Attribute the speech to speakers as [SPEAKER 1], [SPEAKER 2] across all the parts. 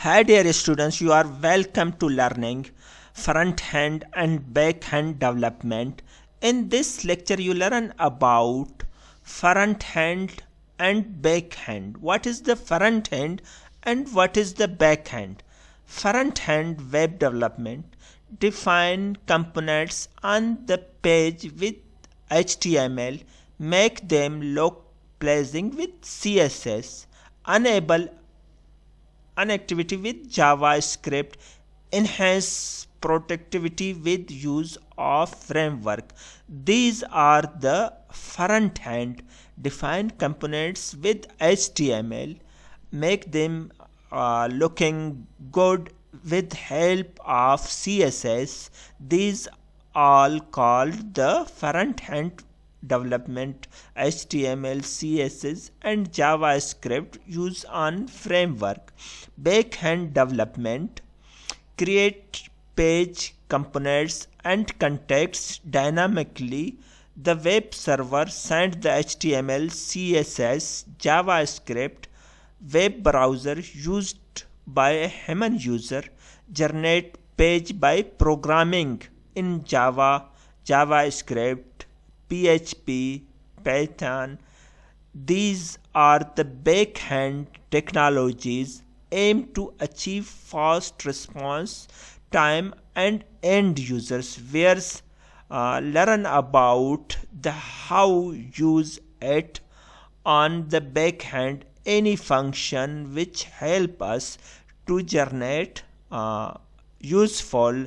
[SPEAKER 1] Hi dear students, you are welcome to learning front-end and back-end development. In this lecture you learn about front-end and back-end. What is the front-end and what is the back-end? Front-end web development define components on the page with HTML, make them look pleasing with CSS, enable connectivity with JavaScript, enhance productivity with use of framework. These are the front end. Define components with HTML, make them looking good with help of CSS. These all called the front end development. HTML, CSS and JavaScript use on framework. Backend development create page components and contexts dynamically. The web server sends the HTML, CSS, JavaScript. Web browser used by a human user generate page by programming in Java, JavaScript, PHP, Python. These are the backend technologies aimed to achieve fast response time and end users whereas learn about the how use it on the backend any function which help us to generate useful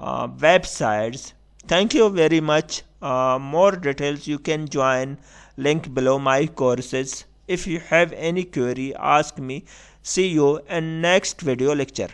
[SPEAKER 1] websites. Thank you very much. More details you can join link below my courses. If you have any query, ask me. See you in next video lecture.